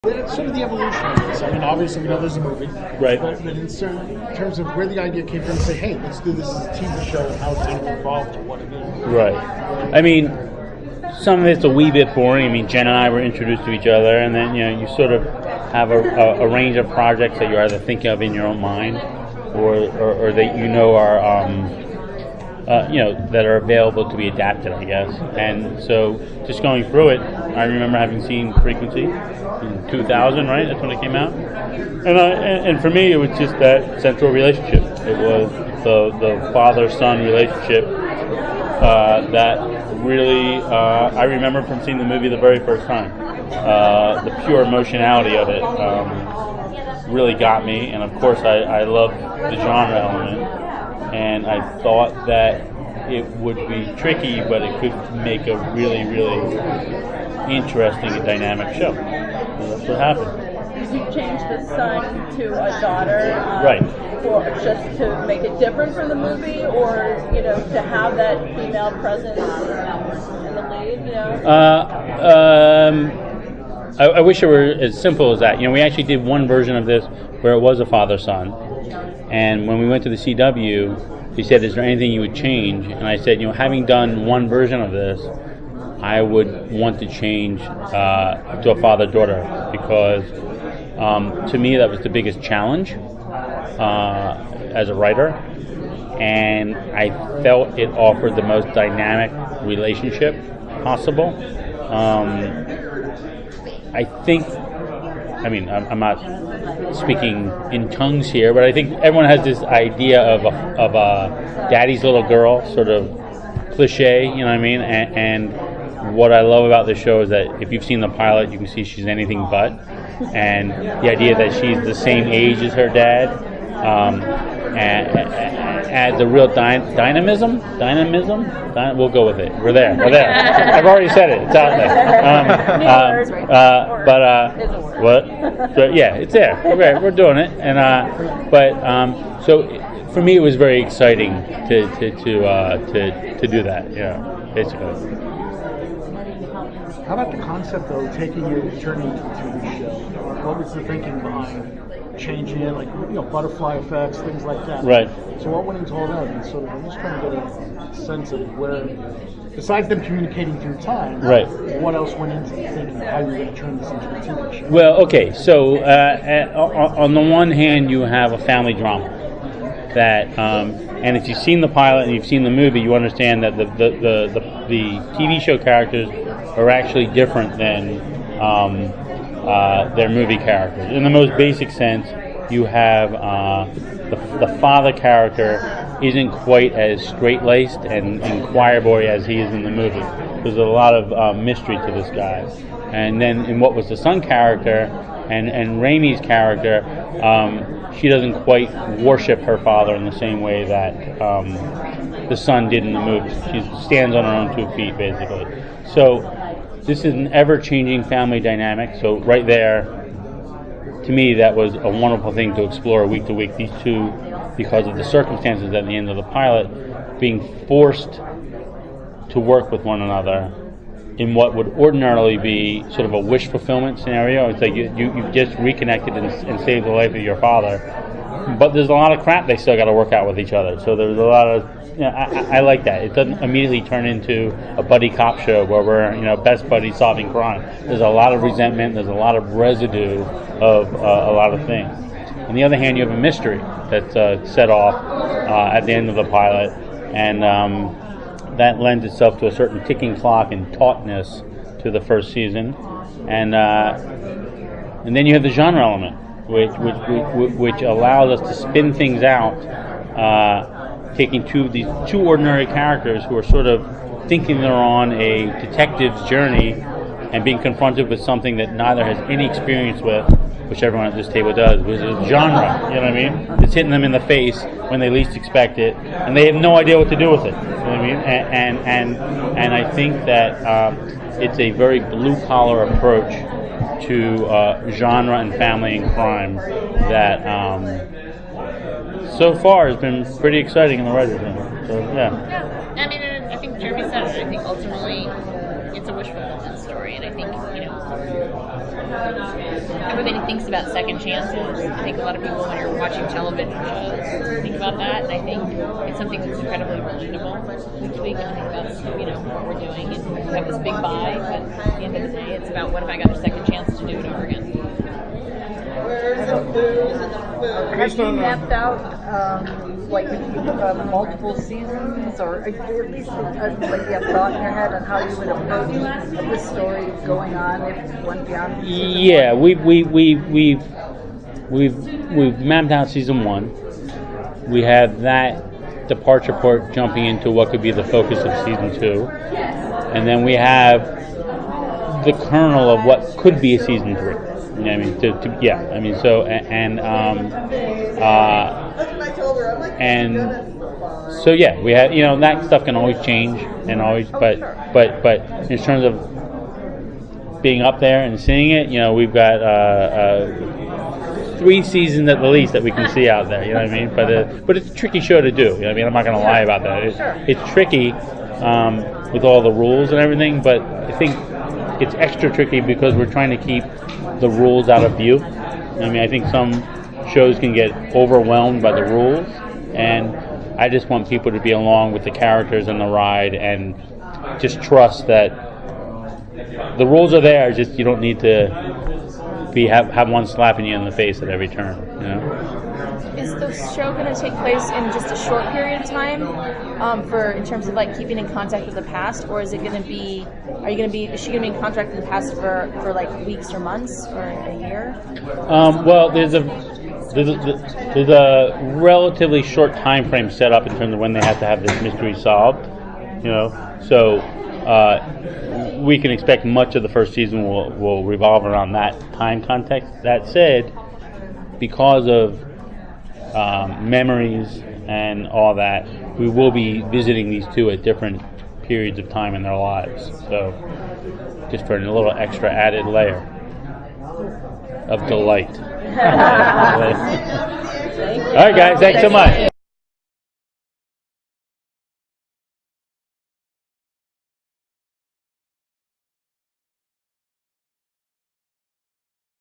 It's sort of the evolution of this. I mean, obviously we know there's a movie, right? But in terms of where the idea came from, say, hey, let's do this as a TV show, and how it's kind of evolved to what it is. Right. I mean, some of it's a wee bit boring. I mean, Jen and I were introduced to each other, and then you sort of have a range of projects that you're either thinking of in your own mind, or that are that are available to be adapted, I guess. And so, just going through it, I remember having seen Frequency in 2000, right? That's when it came out. And for me, it was just that central relationship. It was the father-son relationship that really, I remember from seeing the movie the very first time. The pure emotionality of it really got me, and of course I love the genre element, and I thought that it would be tricky, but it could make a really, really interesting and dynamic show. And that's what happened. Did you change the son to a daughter? Right. For just to make it different from the movie, or to have that female presence in the lead? I wish it were as simple as that. We actually did one version of this where it was a father-son, and when we went to the CW, he said, "Is there anything you would change?" And I said, having done one version of this, I would want to change to a father-daughter, because to me that was the biggest challenge as a writer, and I felt it offered the most dynamic relationship possible. I think, I'm not speaking in tongues here, but I think everyone has this idea of a daddy's little girl, sort of cliche, you know what I mean? And what I love about this show is that if you've seen the pilot, you can see she's anything but. And the idea that she's the same age as her dad adds a real dynamism. We'll go with it. We're there. I've already said it. It's out there. But yeah, it's there. We're doing it. And so for me, it was very exciting to do that. Yeah, basically. How about the concept, though, taking it and turning it into a TV show? What was the thinking behind changing it, like, butterfly effects, things like that? Right. So what went into all that? And sort of, I'm just trying to get a sense of where, besides them communicating through time, right, what else went into thinking how you're going to turn this into a TV show? Well, okay, so on the one hand, you have a family drama that, and if you've seen the pilot and you've seen the movie, you understand that the TV show characters are actually different than their movie characters. In the most basic sense, you have the father character isn't quite as straight-laced and choir boy as he is in the movie. There's a lot of mystery to this guy. And then in what was the son character and Raimi's character, she doesn't quite worship her father in the same way that the son did in the movie. She stands on her own 2 feet, basically. So this is an ever-changing family dynamic. So right there, to me, that was a wonderful thing to explore week to week. These two, because of the circumstances at the end of the pilot, being forced to work with one another in what would ordinarily be sort of a wish fulfillment scenario. It's like you've just reconnected and saved the life of your father, but there's a lot of crap they still got to work out with each other. So there's a lot of, I like that. It doesn't immediately turn into a buddy cop show where we're best buddies solving crime. There's a lot of resentment. There's a lot of residue of a lot of things. On the other hand, you have a mystery that's set off at the end of the pilot, and that lends itself to a certain ticking clock and tautness to the first season, and then you have the genre element, which allows us to spin things out, taking these two ordinary characters who are sort of thinking they're on a detective's journey and being confronted with something that neither has any experience with, which everyone at this table does, which is genre. You know what I mean? It's hitting them in the face when they least expect it, and they have no idea what to do with it. You know what I mean? And I think that it's a very blue-collar approach to genre and family and crime that so far has been pretty exciting in the writers' room. So yeah. I mean, I think Jeremy said it. I think ultimately it's a wish fulfillment story, and I think everybody thinks about second chances. I think a lot of people, when you're watching television shows, think about that. And I think it's something that's incredibly relatable each week. And I think that's, what we're doing. And we have this big buy, but at the end of the day, it's about what if I got a second chance to do it over again. Have you mapped out multiple seasons, or at least like you have thought in your head on how you would approach this story going on if one beyond? Yeah, we've mapped out season 1. We have that departure point jumping into what could be the focus of season 2, and then we have the kernel of what could be a season 3. You know what I mean? So we have, that stuff can always change and always, but in terms of being up there and seeing it, we've got 3 seasons at the least that we can see out there. You know what I mean? But it's a tricky show to do. You know what I mean? I'm not going to lie about that. It's tricky with all the rules and everything, but I think it's extra tricky because we're trying to keep the rules out of view. I mean, I think some shows can get overwhelmed by the rules, and I just want people to be along with the characters and the ride and just trust that the rules are there, just you don't need to have one slapping you in the face at every turn. Is the show going to take place in just a short period of time, in terms of keeping in contact with the past, or is it going to be? Is she going to be in contact with the past for weeks or months or a year? Well, there's a relatively short time frame set up in terms of when they have to have this mystery solved. So we can expect much of the first season will revolve around that time context. That said, because of memories and all that, we will be visiting these two at different periods of time in their lives. So just for a little extra added layer of delight. All right, guys, thanks so much.